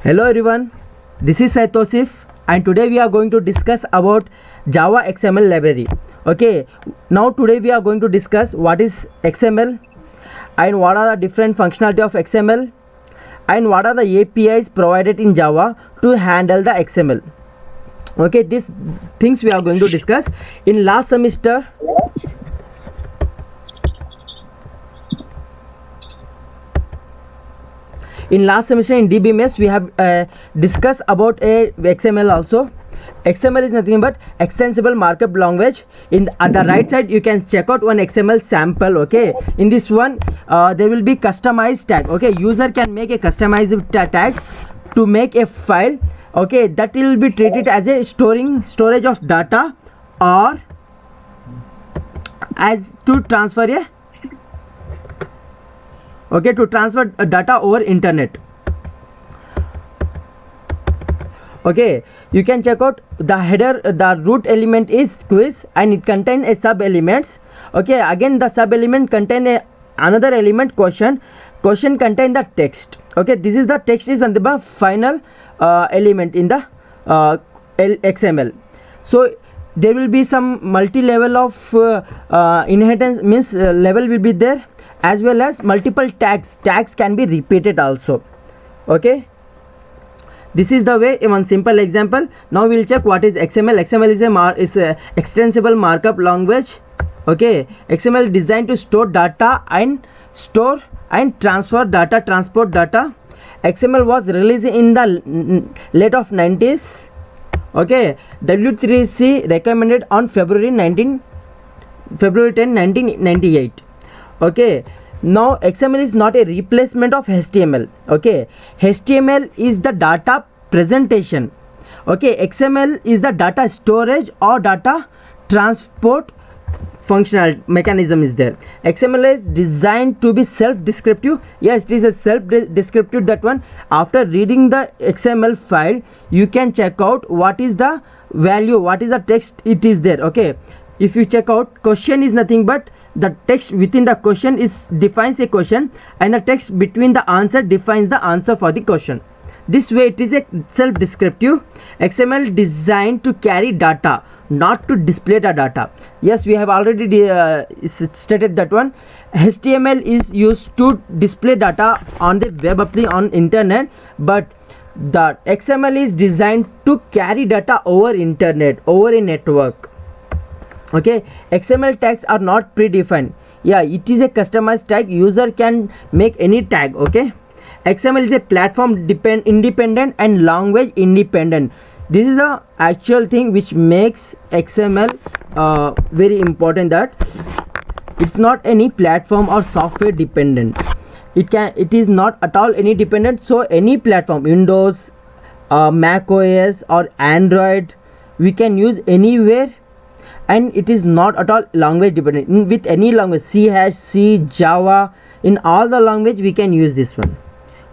Hello everyone, this is Saitosif and today we are going to discuss about Java XML library. Okay, now today we are going to discuss what is XML and what are the different functionality of XML and what are the APIs provided in Java to handle the XML. Okay, these things we are going to discuss. In last semester in DBMS we have discussed about a XML also. XML is nothing but extensible markup language. At the right side you can check out one XML sample. Okay, in this one there will be customized tag. Okay, user can make a customized tags to make a file. Okay, that will be treated as a storage of data or as to transfer a data over internet. Okay, you can check out the header. The root element is quiz and it contains a sub elements. Okay, again the sub element contain another element question contain the text. Okay, this is the text is the final element in the XML. So there will be some multi-level of inheritance, means level will be there, as well as multiple tags can be repeated also. Okay, this is the way. One simple example. Now we will check what is XML. XML is a extensible markup language. Okay, XML is designed to store data and transport data. XML was released in the late of 90s. Okay, W3C recommended on February 10, 1998. Okay, now XML is not a replacement of HTML. Okay, HTML is the data presentation. Okay, XML is the data storage or data transport functional mechanism is there. XML is designed to be self-descriptive. Yes, it is a self-descriptive. That one, after reading the XML file you can check out what is the value, what is the text it is there. Okay, if you check out, question is nothing but the text within the question is defines a question and the text between the answer defines the answer for the question. This way it is a self-descriptive. XML designed to carry data, not to display the data. Yes, we have already stated that one. HTML is used to display data on the web on internet, but the XML is designed to carry data over internet, over a network. Okay, XML tags are not predefined. Yeah, it is a customized tag. User can make any tag. Okay, XML is a platform independent and language independent. This is the actual thing which makes XML very important, that it's not any platform or software dependent. It is not at all any dependent. So any platform, Windows, Mac OS or Android, we can use anywhere, and it is not at all language dependent. With any language, C, Java, in all the language we can use this one.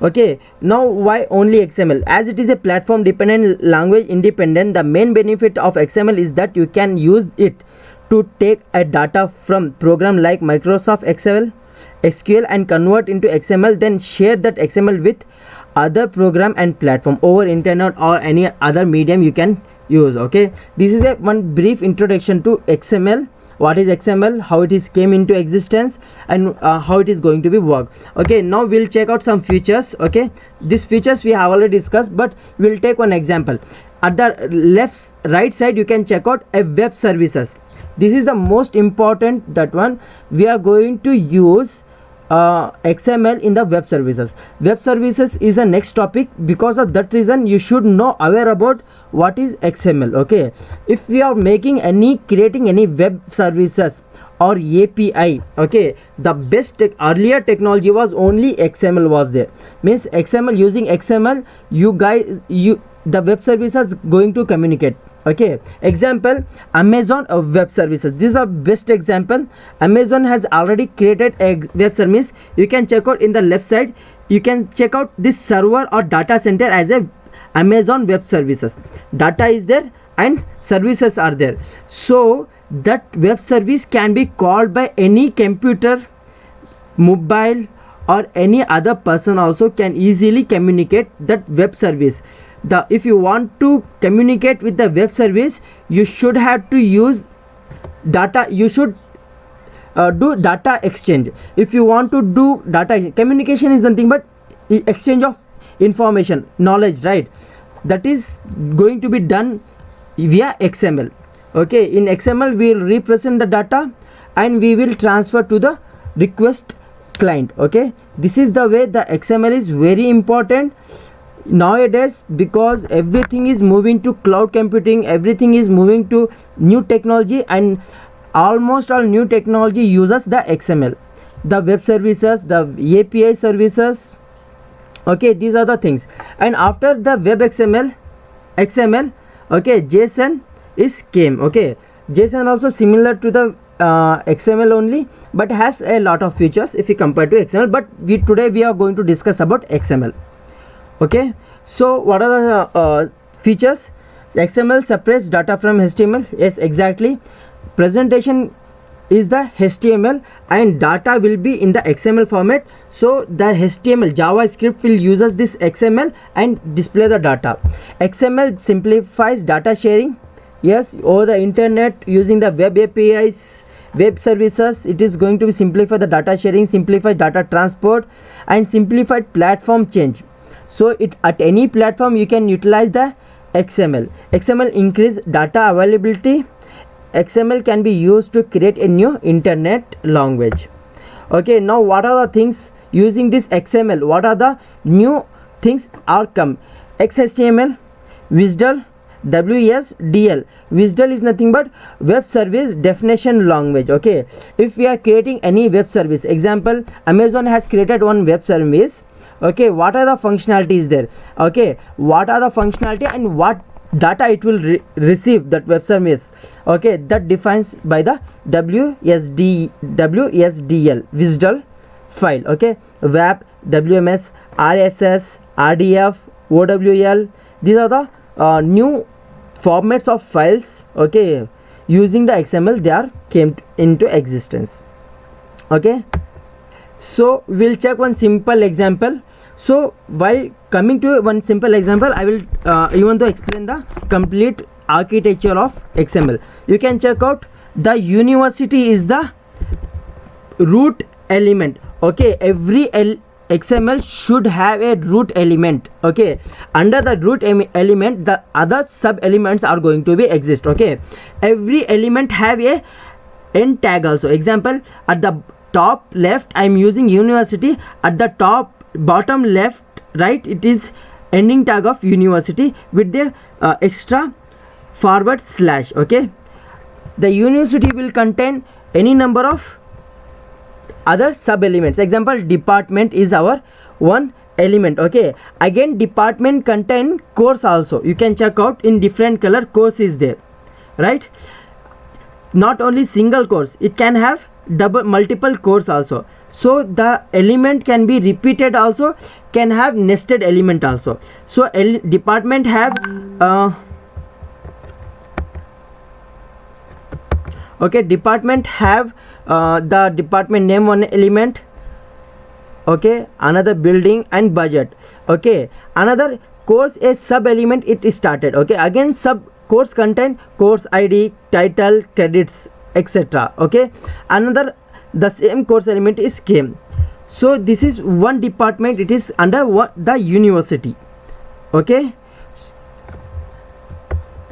Okay, now why only XML? As it is a platform dependent, language independent, the main benefit of XML is that you can use it to take a data from program like Microsoft Excel, SQL and convert into XML, then share that XML with other program and platform over internet or any other medium you can use. Okay, this is a one brief introduction to XML. What is XML, how it is came into existence, and how it is going to be work. Okay, now we'll check out some features. Okay, these features we have already discussed, but we'll take one example. At the right side you can check out a web services. This is the most important, that one we are going to use XML in the web services. Web services is the next topic. Because of that reason you should know aware about what is XML. Okay, if we are creating any web services or API, okay, the best earlier technology was only XML was there. Means XML, using XML the web services going to communicate. Okay, example, Amazon web services. This is a best example. Amazon has already created a web service. You can check out in the left side. You can check out this server or data center as a Amazon web services. Data is there and services are there. So that web service can be called by any computer, mobile or any other person also can easily communicate that web service. If you want to communicate with the web service, you should have to use data. You should do data exchange. If you want to do data communication is nothing but exchange of information, knowledge, right? That is going to be done via XML. Okay, in XML we will represent the data and we will transfer to the request client. Okay, this is the way the XML is very important nowadays, because everything is moving to cloud computing, everything is moving to new technology, and almost all new technology uses the XML, the web services, the API services. Okay, these are the things. And after the web XML, okay, JSON is came. Okay, JSON also similar to the XML only, but has a lot of features if you compare to XML. But today we are going to discuss about XML. Okay, so what are the features? XML separates data from HTML. Yes, exactly. Presentation is the HTML and data will be in the XML format. So the HTML JavaScript will uses this XML and display the data. XML simplifies data sharing. Yes, over the internet using the web APIs, web services, it is going to simplify the data sharing, simplify data transport, and simplified platform change. So it at any platform you can utilize the XML. XML increase data availability. XML can be used to create a new internet language. Okay, now what are the things using this XML? What are the new things are come? XHTML, WSDL, WSDL. WSDL is nothing but web service definition language. Okay, if we are creating any web service, example Amazon has created one web service. Okay, what are the functionalities there? Okay, what are the functionality and what data it will receive that web service? Okay, that defines by the WSDL WSDL file. Okay, WAP, WMS, RSS, RDF, OWL, these are the new formats of files. Okay, using the XML they are came into existence. Okay, so we'll check one simple example. So while coming to one simple example, I will even though explain the complete architecture of XML. You can check out the university is the root element. Okay, every XML should have a root element. Okay, under the root element the other sub elements are going to be exist. Okay, every element have a end tag also. Example, at the top left I am using university, at the bottom left right it is ending tag of university with the extra forward slash. Okay, the university will contain any number of other sub elements. Example, department is our one element. Okay, again department contain course also. You can check out in different color, course is there, right? Not only single course, it can have multiple course also. So the element can be repeated also, can have nested element also. So department have okay, department have the department name one element. Okay, another building and budget. Okay, another course a sub element it is started. Okay, again sub course contain course ID, title, credits, etc. Okay, another the same course element is came. So this is one department, it is under the university. Okay,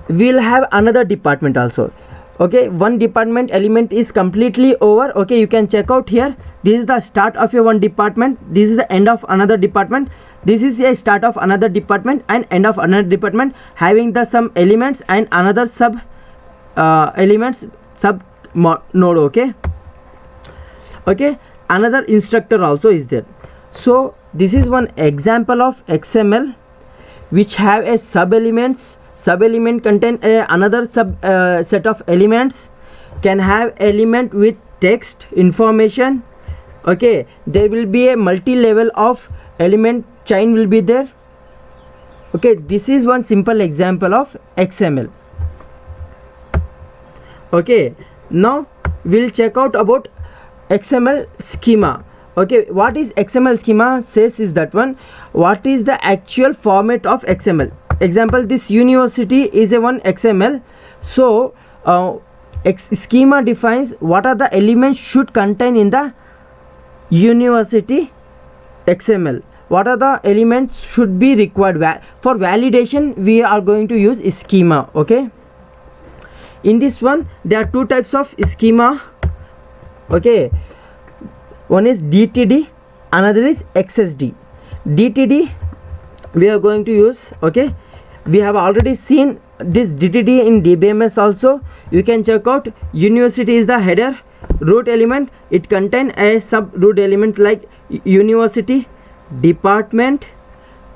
we'll have another department also. Okay, one department element is completely over. Okay, you can check out here, this is the start of your one department, this is the end of another department, this is a start of another department and end of another department, having the some elements and another sub elements sub node. Okay, okay, another instructor also is there. So this is one example of XML which have a sub elements. Sub element contain another sub set of elements, can have element with text information. Okay, there will be a multi-level of element chain will be there. Okay, this is one simple example of XML. Okay, now we'll check out about XML schema. Okay, what is XML schema says is that one, what is the actual format of XML. Example, this university is a one XML. So schema defines what are the elements should contain in the university XML. What are the elements should be required for validation. We are going to use schema. Okay, in this one there are two types of schema. Okay, one is DTD, another is XSD. DTD we are going to use. Okay, we have already seen this DTD in DBMS also. You can check out. University is the header, root element, it contain a sub root element like university, department,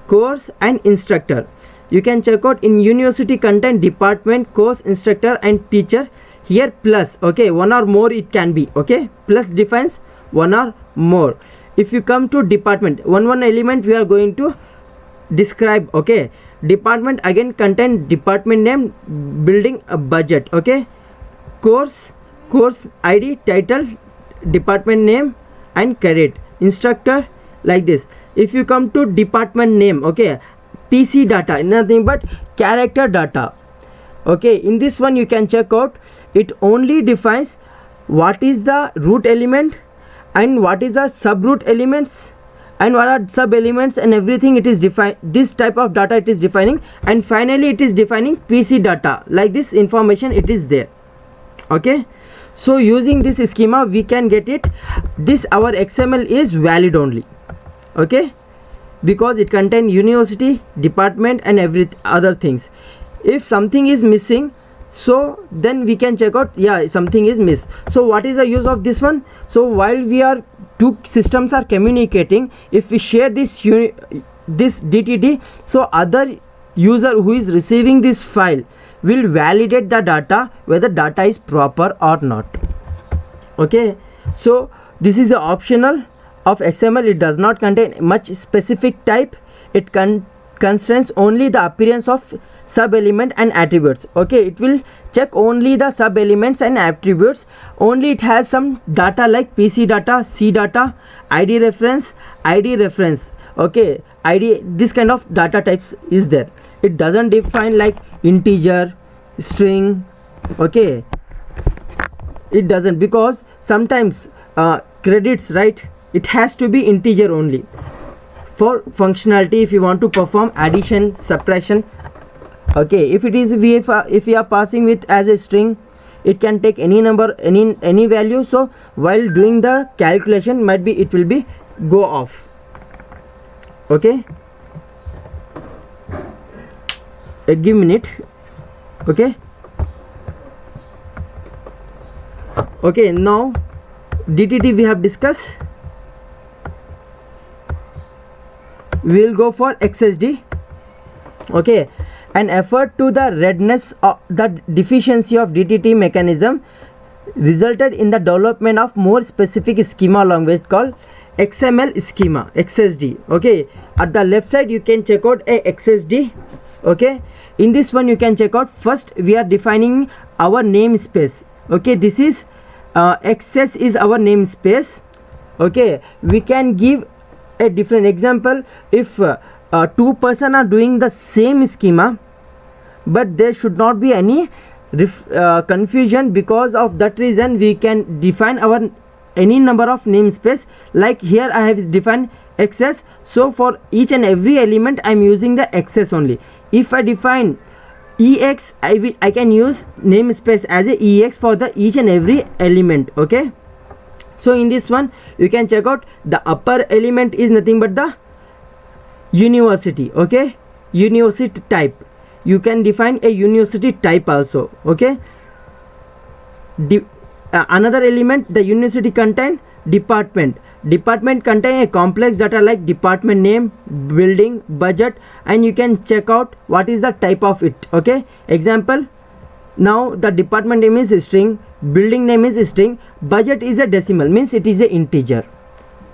course and instructor. You can check out in university contain department, course, instructor and teacher. Here plus, okay, one or more it can be. Okay, plus defines one or more. If you come to department, one element we are going to describe. Okay, department again contain department name, building, a budget. Okay, course ID, title, department name and credit, instructor, like this. If you come to department name, okay, PC data, nothing but character data. Okay, in this one you can check out, it only defines what is the root element and what is the subroot elements and what are sub elements and everything. It is defined, this type of data it is defining, and finally it is defining PC data. Like this information it is there. Okay, so using this schema we can get it. This our XML is valid only. Okay, because it contains university, department and every other things. If something is missing, so then we can check out, yeah, something is missed. So what is the use of this one? So while we are two systems are communicating, if we share this DTD, so other user who is receiving this file will validate the data whether data is proper or not. Okay, so this is the optional of XML. It does not contain much specific type. It constrains only the appearance of sub element and attributes. Okay, it will check only the sub elements and attributes. Only it has some data like PC data, C data, ID reference. Okay, ID, this kind of data types is there. It doesn't define like integer, string. Okay, it doesn't, because sometimes credits, right, it has to be integer only for functionality. If you want to perform addition, subtraction. Okay, if it is if we are passing with as a string, it can take any number, any value. So while doing the calculation, might be it will be go off. Okay, give minute. Okay, okay, now DTD we have discussed. We will go for XSD. Okay, an effort to the readiness of the deficiency of DTD mechanism resulted in the development of more specific schema language called XML schema, XSD. Okay, at the left side you can check out a XSD. Okay, in this one you can check out, first we are defining our namespace. Okay, this is XS is our namespace. Okay, we can give a different example. If two persons are doing the same schema, but there should not be any confusion. Because of that reason we can define our any number of namespace. Like here I have defined XS, so for each and every element I am using the XS only. If I define EX, I can use namespace as a EX for the each and every element. Okay, so in this one you can check out, the upper element is nothing but the university. Okay, university type, you can define a university type also. Okay, another element, the university contain department contain a complex data like department name, building, budget, and you can check out what is the type of it. Okay, example, now the department name is a string, building name is a string, budget is a decimal, means it is a integer.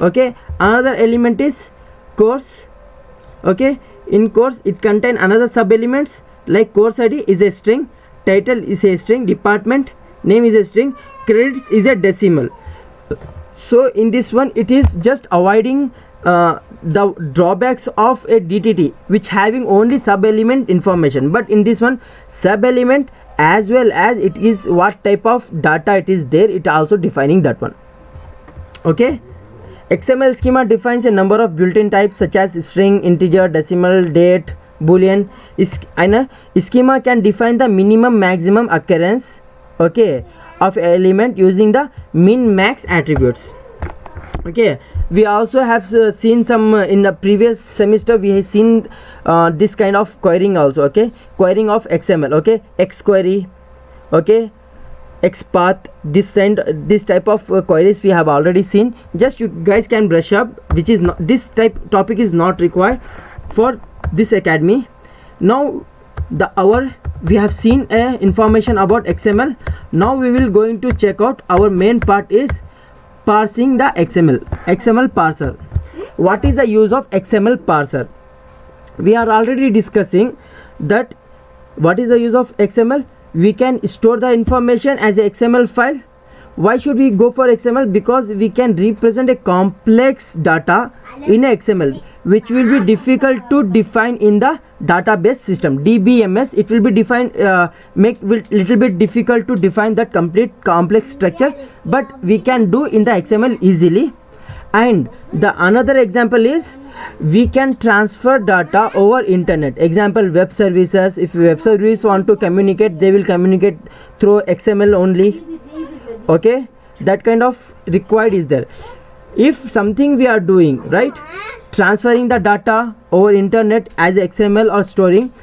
Okay, another element is course. Okay, in course it contain another sub elements like course ID is a string, title is a string, department name is a string, credits is a decimal. So in this one it is just avoiding the drawbacks of a DTT which having only sub element information, but in this one sub element as well as it is what type of data it is there, it also defining that one. Okay, XML schema defines a number of built-in types such as string, integer, decimal, date, boolean. And a schema can define the minimum maximum occurrence, okay, of element using the min max attributes. Okay, we also have seen some in the previous semester we have seen this kind of querying also. Okay, querying of XML. Okay, X query, okay, XPath, this type of queries we have already seen. Just you guys can brush up, which is not, this type topic is not required for this academy. Now we have seen information about XML. Now we will going to check out our main part is parsing the XML parser. What is the use of XML parser? We are already discussing that what is the use of XML. We can store the information as a XML file. Why should we go for XML? Because we can represent a complex data in a XML which will be difficult to define in the database system DBMS. It will be defined make little bit difficult to define that complete complex structure, but we can do in the XML easily. And the another example is we can transfer data over internet. Example, web services. If web service want to communicate, they will communicate through XML only. Okay, that kind of required is there. If something we are doing right, transferring the data over internet as XML or storing,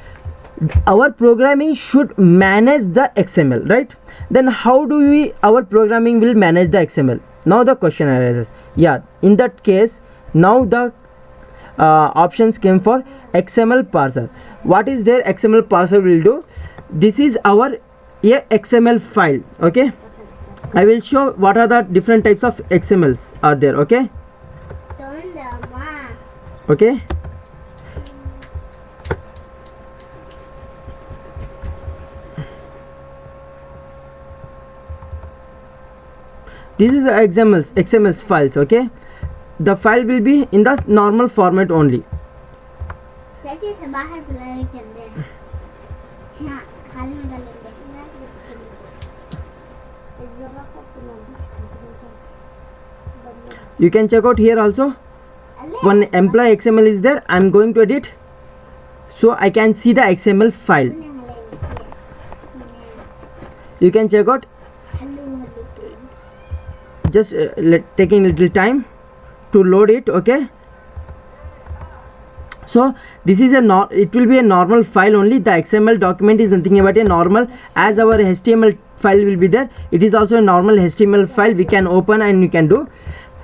our programming should manage the XML, right? Then how do our programming will manage the XML? Now the question arises. Yeah, in that case, now the options came for XML parser. What is their XML parser will do? This is our XML file. Okay, I will show what are the different types of XMLs are there. Okay, okay, this is XML files. Okay, the file will be in the normal format only. You can check out here also. One employee XML is there. I am going to edit, so I can see the XML file. You can check out. Just taking a little time to load it. Okay, so this is it will be a normal file only. The XML document is nothing but a normal, as our HTML file will be there. It is also a normal HTML file we can open and we can do.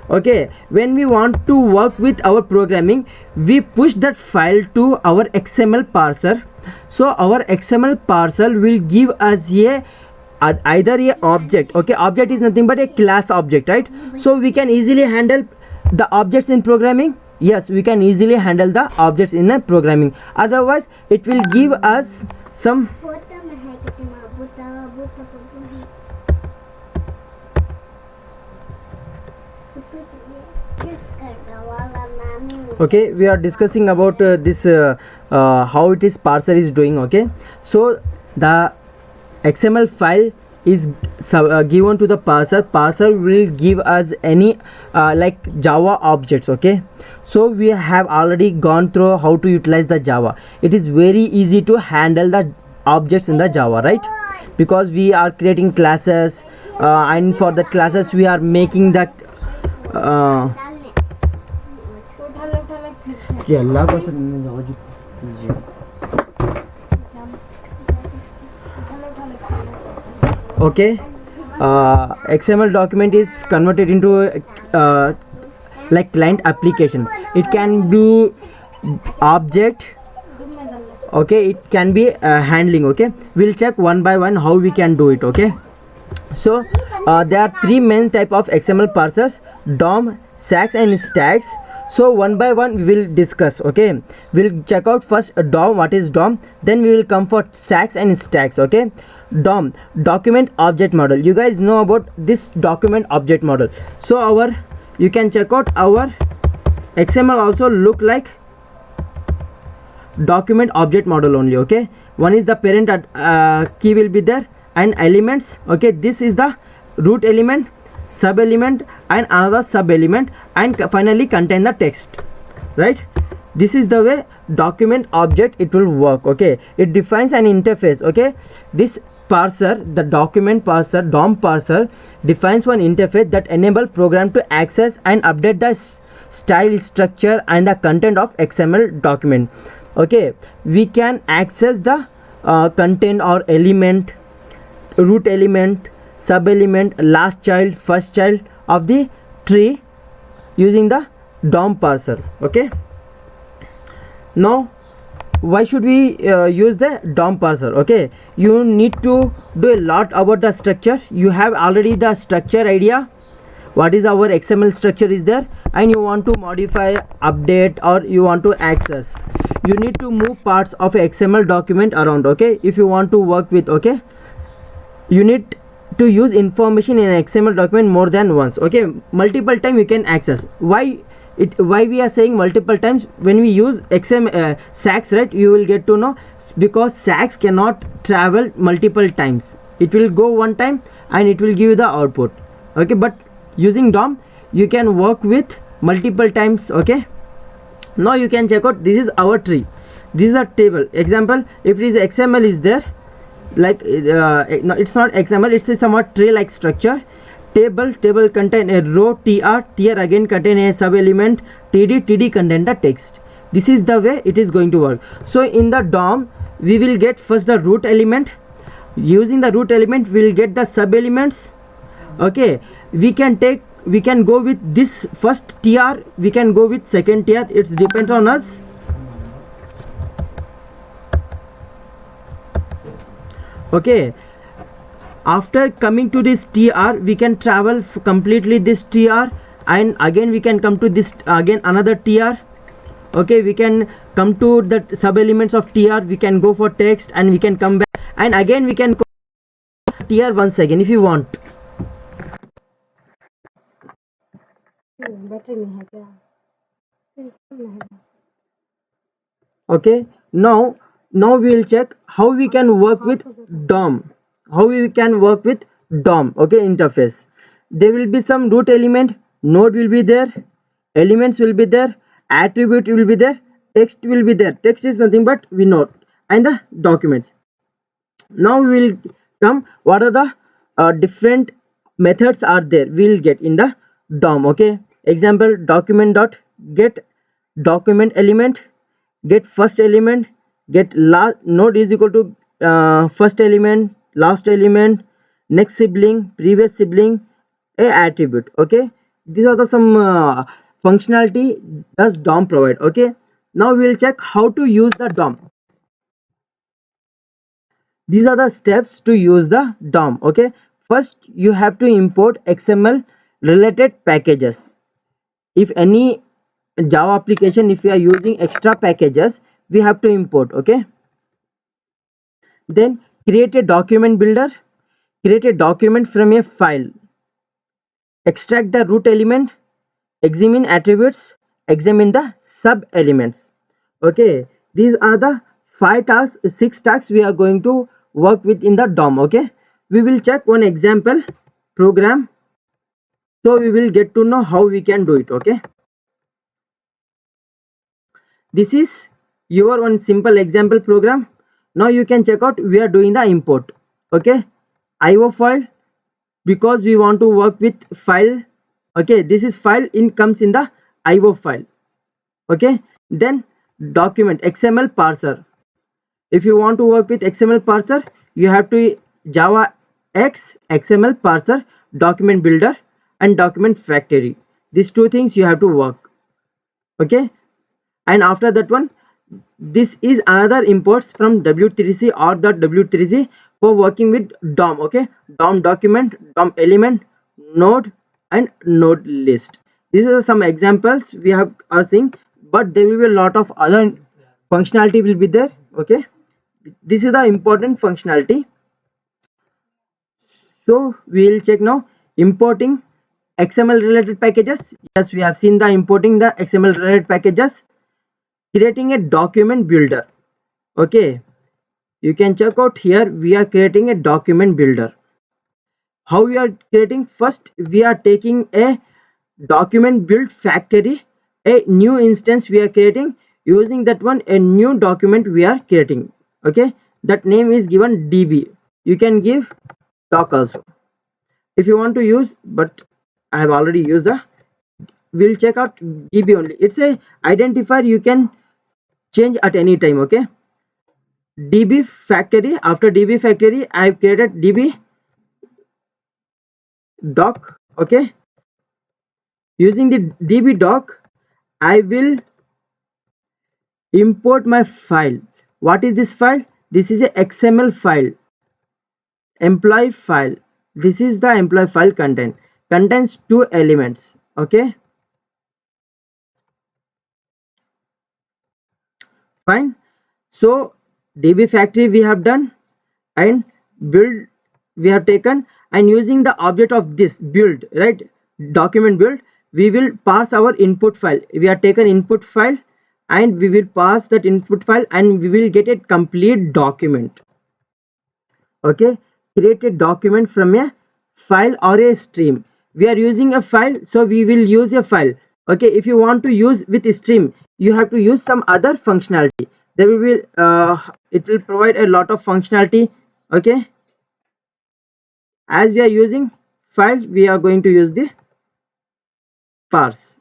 Okay, when we want to work with our programming, we push that file to our XML parser. So our XML parser will give us either a object. Okay, object is nothing but a class object, right? So we can easily handle the objects in programming. Yes, we can easily handle the objects in a programming. Otherwise it will give us some okay, we are discussing about this how it is parser is doing. Okay, so the XML file is given to the parser will give us any like Java objects. Okay, so we have already gone through how to utilize the Java. It is very easy to handle the objects in the Java, right? Because we are creating classes and for the classes we are making the okay, XML document is converted into like client application. It can be object. Okay, it can be handling. Okay, we'll check one by one how we can do it. Okay, so there are three main type of XML parsers: DOM, SAX and stacks. So one by one we will discuss. Okay, we'll check out first DOM. What is DOM? Then we will come for SAX and stacks. Okay, DOM, document object model. You guys know about this document object model. So our, you can check out our XML also look like document object model only. Okay, one is the parent key will be there and elements. Okay, this is the root element, sub element and another sub element, and finally contain the text, right? This is the way document object it will work. Okay, it defines an interface. Okay, this parser, the document parser, DOM parser, defines one interface that enable program to access and update the style, structure and the content of XML document. Okay, we can access the content or element, root element, sub element, last child, first child of the tree using the DOM parser. Okay, now why should we use the DOM parser? Okay, you need to do a lot about the structure. You have already the structure idea, what is our XML structure is there, and you want to modify, update, or you want to access. You need to move parts of a XML document around. Okay, if you want to work with, okay, you need to use information in an XML document more than once. Okay, multiple time you can access. Why we are saying multiple times? When we use XML SAX, right, you will get to know, because SAX cannot travel multiple times. It will go one time and it will give you the output. Okay, but using DOM you can work with multiple times. Okay, now you can check out, this is our tree, this is a table example. If it is XML is there, like no, it's not XML, it's a somewhat tree like structure. Table contain a row, tr again contain a sub element, td contain the text. This is the way it is going to work. So in the DOM we will get first the root element. Using the root element we will get the sub elements. Okay, we can go with this first tr, we can go with second tr, it's depends on us. Okay, after coming to this tr we can travel completely this tr, and again we can come to this again another tr. Okay, we can come to the sub elements of tr, we can go for text and we can come back, and again we can go tr once again if you want. Okay, now we will check how we can work with DOM. Okay, interface. There will be some root element, node will be there, elements will be there, attribute will be there, text will be there. Text is nothing but we know, and the documents. Now we will come, what are the different methods are there, we will get in the DOM. Okay, example, document dot get document element, get first element, get last node is equal to first element, last element, next sibling, previous sibling, a attribute. Okay, these are the some functionality does DOM provide. Okay, now we will check how to use the DOM. These are the steps to use the DOM. Okay, first you have to import XML related packages. If any Java application, if we are using extra packages, we have to import. Okay, then create a document builder, create a document from a file, extract the root element, examine attributes, examine the sub elements. Okay, these are the 6 tasks we are going to work with in the DOM. Okay, we will check one example program, so we will get to know how we can do it. Okay, this is your one simple example program. Now you can check out, we are doing the import. Okay, IO file, because we want to work with file. Okay, this is file in comes in the IO file. Okay, then document XML parser. If you want to work with XML parser, you have to Java X XML parser, document builder and document factory. These two things you have to work. Okay, and after that one, this is another imports from W3C or the W3C for working with DOM. Okay, DOM document, DOM element, node and node list. These are some examples we are seeing, but there will be a lot of other functionality will be there. Okay, this is the important functionality. So we will check now importing XML related packages. Yes, we have seen the importing the XML related packages. Creating a document builder. Okay, you can check out here. We are creating a document builder. How we are creating? First, we are taking a document build factory, a new instance we are creating. Using that one, a new document we are creating. Okay, that name is given DB. You can give doc also if you want to use, but I have already used the. We'll check out DB only. It's a identifier you can change at any time. Okay, DB factory. After DB factory, I have created DB doc. Okay, using the DB doc, I will import my file. What is this file? This is a XML file, employee file. This is the employee file contains two elements. Okay, fine. So DB factory we have done, and build we have taken, and using the object of this build, right, document build, we will pass our input file. We have taken input file, and we will pass that input file, and we will get a complete document. Okay, create a document from a file or a stream. We are using a file, so we will use a file. Okay, if you want to use with a stream, you have to use some other functionality. There will be it will provide a lot of functionality. Okay, as we are using file, we are going to use the parse.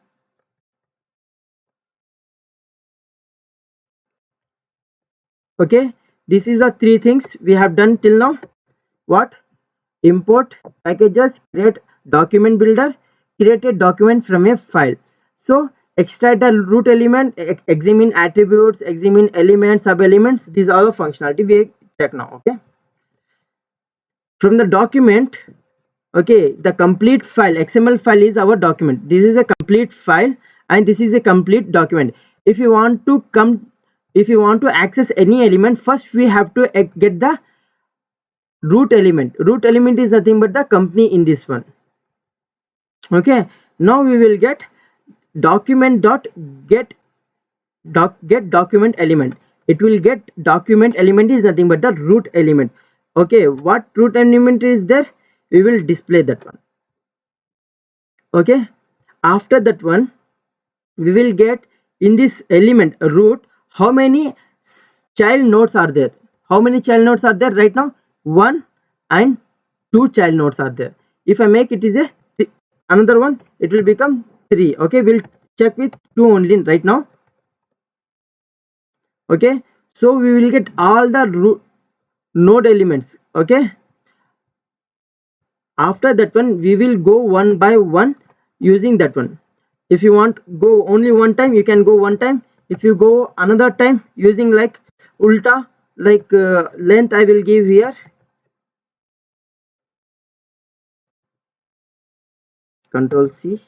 Okay, this is the three things we have done till now. What? Import packages, create document builder, create a document from a file. So extract the root element, examine attributes, examine elements, sub elements. These are the functionality we check now. Okay, from the document. Okay, the complete file, XML file is our document. This is a complete file, and this is a complete document. If you want to access any element, first we have to get the root element. Root element is nothing but the company in this one. Okay, now we will get document dot get document element. It will get document element is nothing but the root element. Okay, what root element is there? We will display that one. Okay, after that one, we will get in this element root how many child nodes are there. How many child nodes are there right now? One and two child nodes are there. If I make it is a another one, it will become three. Okay, we'll check with two only right now. Okay, so we will get all the root node elements. Okay, after that one, we will go one by one using that one. If you want go only one time, you can go one time. If you go another time using like ulta, like length, I will give here control C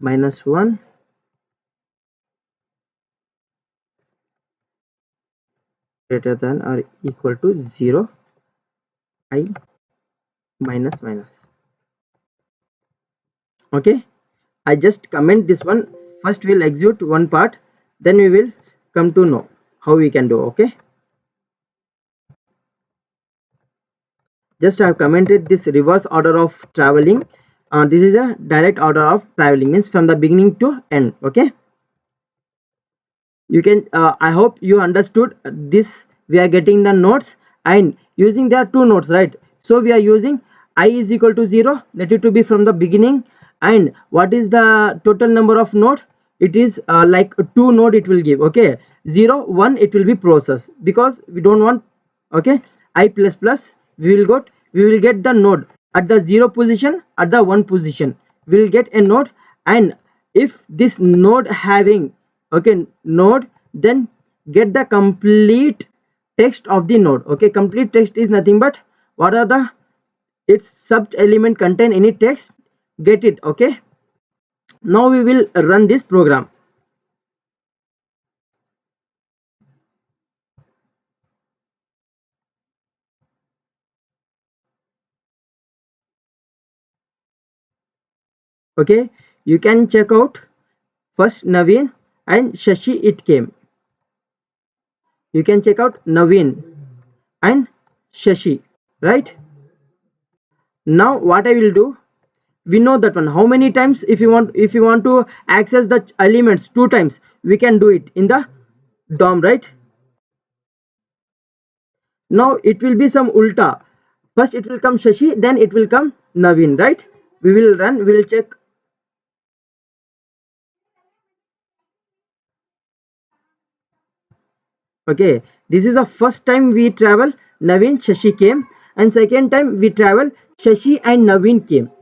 -1 greater than or equal to 0 I minus minus. Okay, I just comment this one. First we'll execute one part, then we will come to know how we can do. Okay, just I have commented this reverse order of traveling. This is a direct order of traveling, means from the beginning to end. Okay, you can I hope you understood this. We are getting the nodes, and using there are two nodes, right? So we are using I is equal to 0, let it to be from the beginning. And what is the total number of node? It is like two node it will give. Okay, 0 1 it will be process, because we don't want. Okay, I plus plus, we will get the node at the 0 position, at the 1 position we will get a node. And if this node having, okay, node, then get the complete text of the node. Okay, complete text is nothing but what are the its sub element contain any text, get it. Okay, now we will run this program. Okay, you can check out first Naveen and Shashi. It came. You can check out Naveen and Shashi, right? Now what I will do, we know that one. How many times, if you want to access the elements two times, we can do it in the DOM, right? Now it will be some ulta. First it will come Shashi, then it will come Naveen, right? We will run, we will check. Okay, this is the first time we travel Naveen Shashi came, and second time we travel Shashi and Naveen came.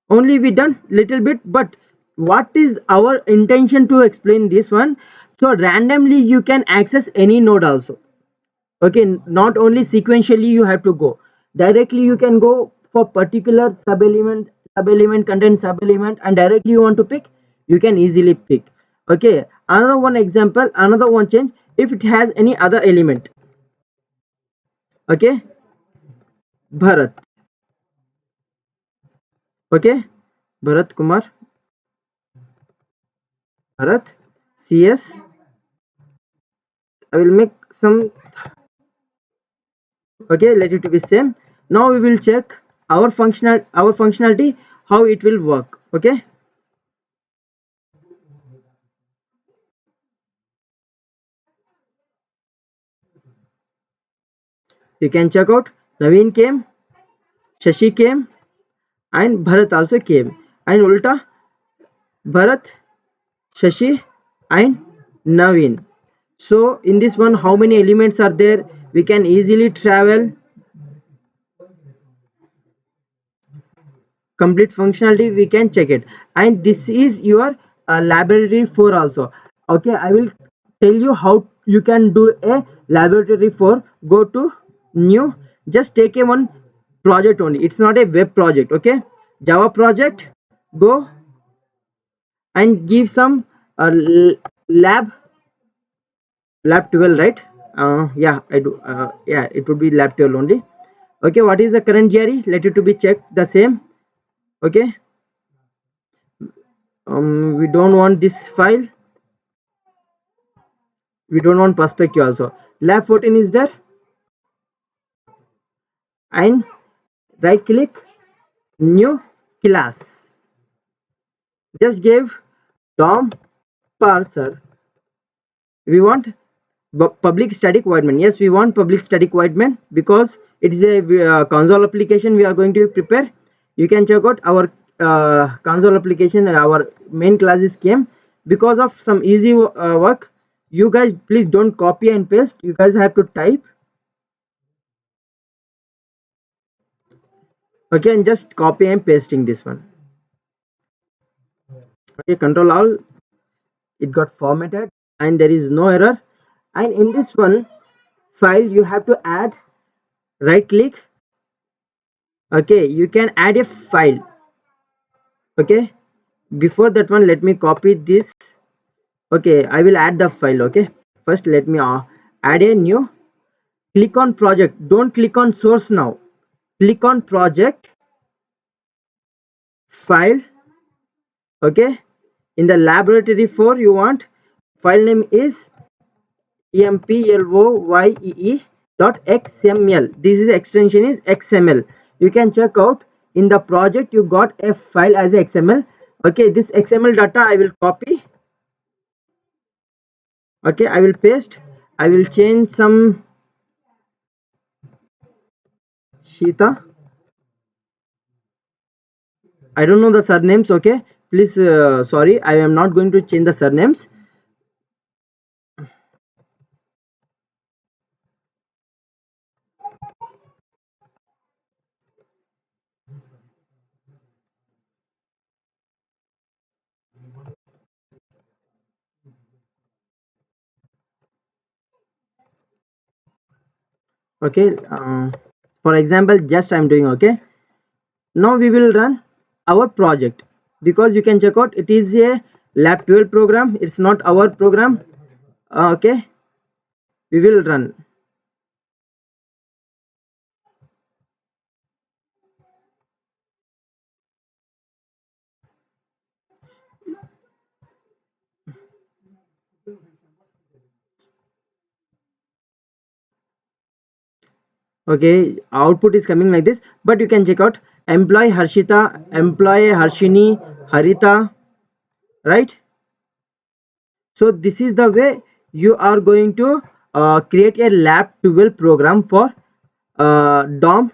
Only we done little bit, but what is our intention to explain this one? So randomly you can access any node also. Okay, not only sequentially you have to go, directly you can go for particular sub element content sub element, and directly you want to pick, you can easily pick. Okay, another one example, another one change, if it has any other element. Okay, Bharat. Okay, Bharat Kumar, Bharat, CS. I will make some. Okay, let it to be same. Now we will check our functionality, how it will work. Okay, you can check out Naveen came, Shashi came, and Bharat also came, and ulta Bharat, Shashi, and Naveen. So in this one, how many elements are there? We can easily travel complete functionality. We can check it, and this is your laboratory 4 also. Okay, I will tell you how you can do a laboratory 4. Go to new, just take a one project only. It's not a web project. Okay, Java project. Go and give some lab lab 12, right? Yeah, I do. Yeah, it would be lab 12 only. Okay, what is the current GRE? Let it to be checked the same. Okay, we don't want this file, we don't want perspective also. Lab 14 is there, and right click, new class, just give DOM parser. We want public static void main. Yes, we want public static void main because it is a console application we are going to prepare. You can check out our console application. Our main class is came because of some easy work. You guys please don't copy and paste, you guys have to type. Okay, and just copy and pasting this one. Okay, control all, it got formatted and there is no error. And in this one file you have to add, right click. Okay, you can add a file. Okay, before that one let me copy this. Okay, I will add the file. Okay, first let me add a new. Click on project, don't click on source now. Click on project, file. Okay, in the laboratory 4 you want, file name is employee dot xml. This is extension is xml. You can check out in the project you got a file as xml. Okay, this xml data I will copy. Okay, I will paste. I will change some Shita. I don't know the surnames. Okay, please, sorry, I am not going to change the surnames. Okay, for example, just I'm doing. Okay, now we will run our project, because you can check out it is a lab 12 program, it's not our program. Okay, we will run. Okay, output is coming like this, but you can check out employee Harshita, employee Harshini, Harita, right? So this is the way you are going to create a lab 12 program for DOM.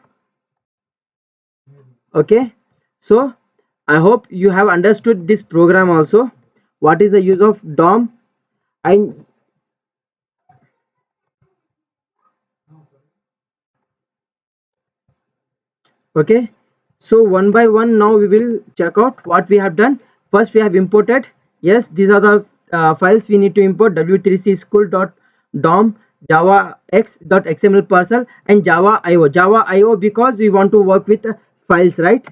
Okay, so I hope you have understood this program also. What is the use of DOM? And okay, so one by one now we will check out what we have done. First we have imported, yes, these are the files we need to import: w3c school.dom, java x.xml parcel, and java io because we want to work with files, right?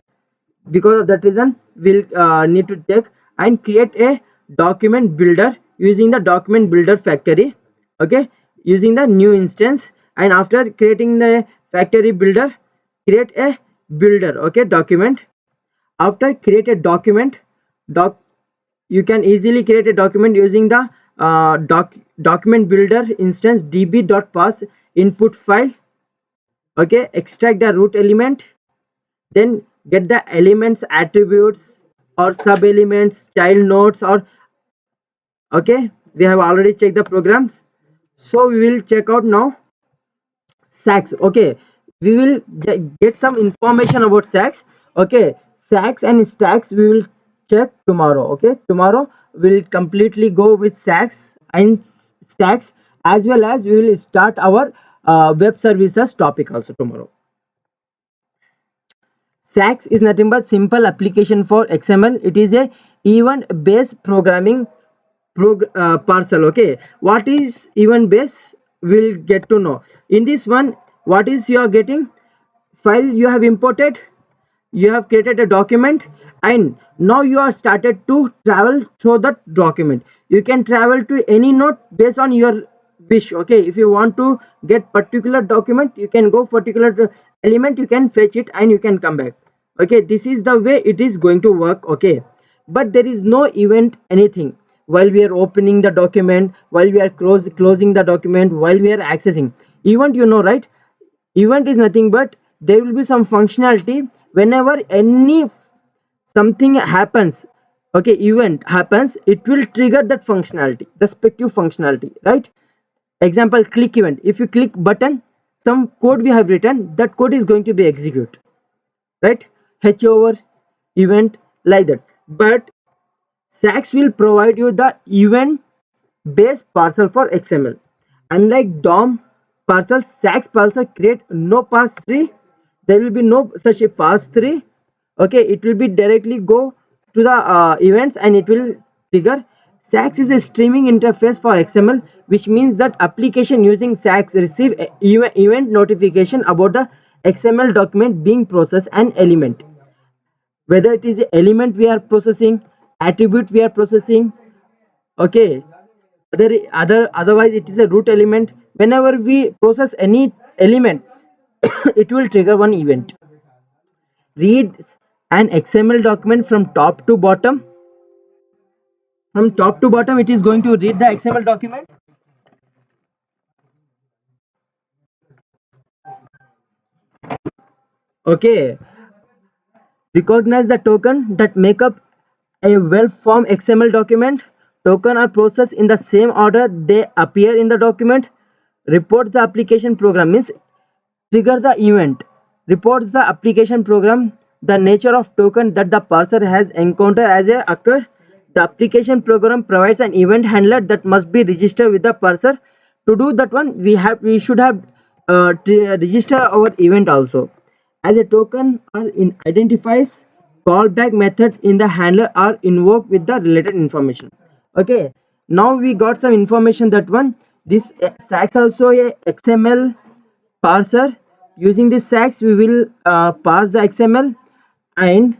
Because of that reason we'll need to take and create a document builder using the document builder factory. Okay, using the new instance, and after creating the factory builder, create a builder. Okay, document. After create a doc you can easily create a document using the document builder instance db.parse input file. Okay, extract the root element, then get the elements attributes or sub elements child nodes, or okay, we have already checked the programs. So we will check out now sax. Okay, we will get some information about sax. Okay, sax and stacks we will check tomorrow. Okay, tomorrow we'll completely go with sax and stacks, as well as we will start our web services topic also tomorrow. Sax is nothing but simple application for XML. It is a event based programming parcel. Okay, what is event based? We'll get to know in this one. What is you are getting? File you have imported, you have created a document, and now you are started to travel through that document. You can travel to any node based on your wish. Okay, if you want to get particular document, you can go particular element, you can fetch it and you can come back. Okay, this is the way it is going to work. Okay, but there is no event anything while we are opening the document, while we are closing the document, while we are accessing event, you know, right? Event is nothing but there will be some functionality whenever any something happens. Okay, event happens, it will trigger that functionality, respective functionality, right? Example, click event. If you click button, some code we have written, that code is going to be executed, right? H over event, like that. But sax will provide you the event base parcel for XML. Unlike DOM parcel, sax parcel create no pass tree. There will be no such a pass tree. Okay, it will be directly go to the events and it will trigger. Sax is a streaming interface for XML, which means that application using sax receive a event notification about the XML document being processed and element. Whether it is a element we are processing, attribute we are processing. Okay, otherwise it is a root element. Whenever we process any element, it will trigger one event. Read an XML document from top to bottom. From top to bottom it is going to read the XML document. Okay, recognize the token that make up a well-formed XML document. Token are processed in the same order they appear in the document. Report the application program means trigger the event. Reports the application program the nature of token that the parser has encountered as a occur. The application program provides an event handler that must be registered with the parser. To do that one, we should have register our event also. As a token or in identifies callback method in the handler are invoked with the related information. Okay, now we got some information that one. This sax also a XML parser. Using this sax we will parse the XML, and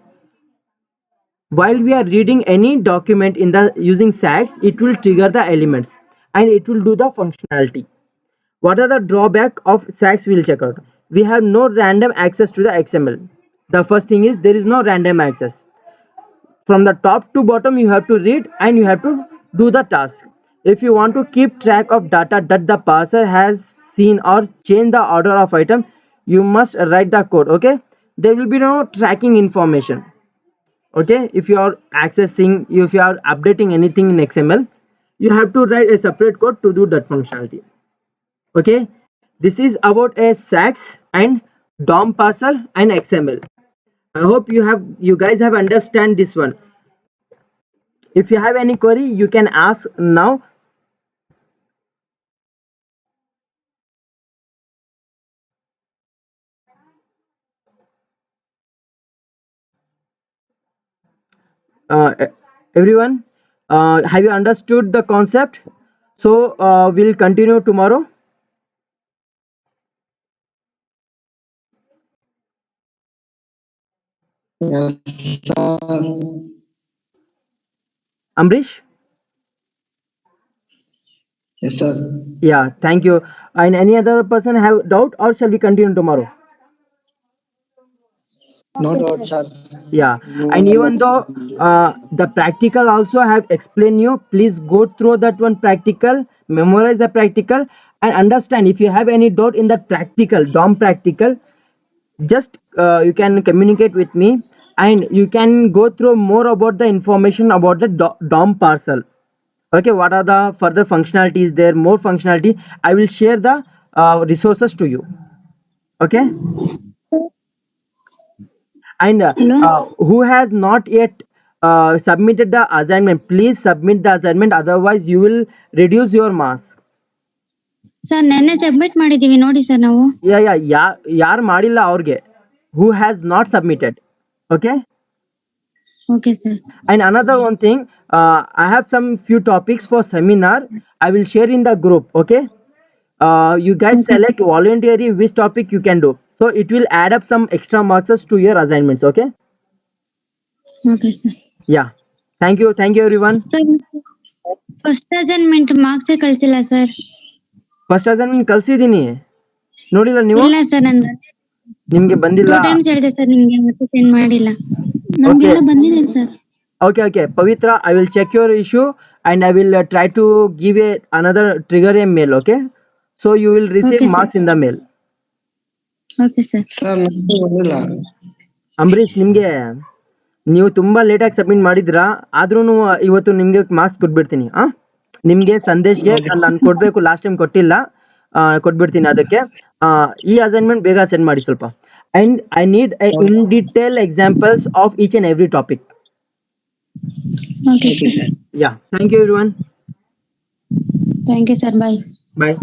while we are reading any document in the using sax, it will trigger the elements and it will do the functionality. What are the drawback of sax? We'll check out. We have no random access to the XML. The first thing is there is no random access. From the top to bottom you have to read and you have to do the task. If you want to keep track of data that the parser has seen or change the order of item, you must write the code. Okay, there will be no tracking information. Okay, if you are accessing, if you are updating anything in XML, you have to write a separate code to do that functionality. Okay, this is about a SAX and DOM parser and XML. I hope you guys have understand this one. If you have any query, you can ask now. uh, Everyone, have you understood the concept? So we'll continue tomorrow. Yes, sir. Amrish? Yes, sir. Yeah, thank you. And any other person have doubt, or shall we continue tomorrow? No doubt, sir. Yeah, No and even doubt. though the practical also have explained you, please go through that one practical, memorize the practical, and understand. If you have any doubt in that practical, DOM practical, just you can communicate with me, and you can go through more about the information about the DOM parcel. Okay, what are the further functionalities there, more functionality, I will share the resources to you. Okay, and Hello. who has not yet submitted the assignment, please submit the assignment, otherwise you will reduce your marks. Sir ನೆನ್ನೆ submit ಮಾಡಿದೀವಿ ನೋಡಿ sir ನಾವು. ಯಾರು ಮಾಡಿಲ್ಲ ಅವ್ರಿಗೆ, who has not submitted. Okay, okay sir. and another one thing, I have some few topics for seminar, I will share in the group. Okay, you guys Okay. select voluntarily which topic you can do, so it will add up some extra marks to your assignments. Okay, okay sir. yeah, thank you everyone. Sir first assignment ಮಾರ್ಕ್ಸೇ ಕಳ್ಸಿಲ್ಲ sir. First assignment ಕಳ್ಸಿದೀನಿ, ನೋಡಿಲ್ಲ ನೀವು? ಇಲ್ಲ sir ನಾನು ನಿಮ್ಗೆ two ಬಂದಿಲ್ಲ? Times ಹೇಳಿದೆ ಸರ್ ನಿಮ್ಗೆ, ಮತ್ತೆ ಸೆಂಡ್ ಮಾಡಿಲ್ಲ. Okay. ನಮ್ಗೆಲ್ಲ ಬಂದಿದೆ sir. Okay, Pavitra, I will check your issue and I will try to give another trigger a mail. Okay, so you will receive Okay, sir. marks in the mail. Okay sir. Sir ನಮ್ಗೆ ಬಂದಿಲ್ಲ. ಅಂಬರೀಶ್, ನಿಮ್ಗೆ ನೀವು ತುಂಬಾ ಲೇಟಾಗಿ submit ಮಾಡಿದ್ರಾ, ಆದ್ರೂ ಇವತ್ತು ನಿಮ್ಗೆ ಮಾರ್ಕ್ಸ್ ಕೊಟ್ಬಿಡ್ತೀನಿ. ನಿಮ್ಗೆ ಸಂದೇಶ್ಗೆ ನಾನು ಕೊಡ್ಬೇಕು, ಲಾಸ್ಟ್ ಟೈಮ್ ಕೊಟ್ಟಿಲ್ಲ, ಕೊಟ್ಬಿಡ್ತೀನಿ. ಅದಕ್ಕೆ ಈ ಅಸೈನ್ಮೆಂಟ್ ಬೇಗ ಸೆಂಡ್ ಮಾಡಿ ಸ್ವಲ್ಪ, and I need in detail examples of each and every topic. Okay sir. Yeah, thank you everyone. Thank you sir. Bye. Bye.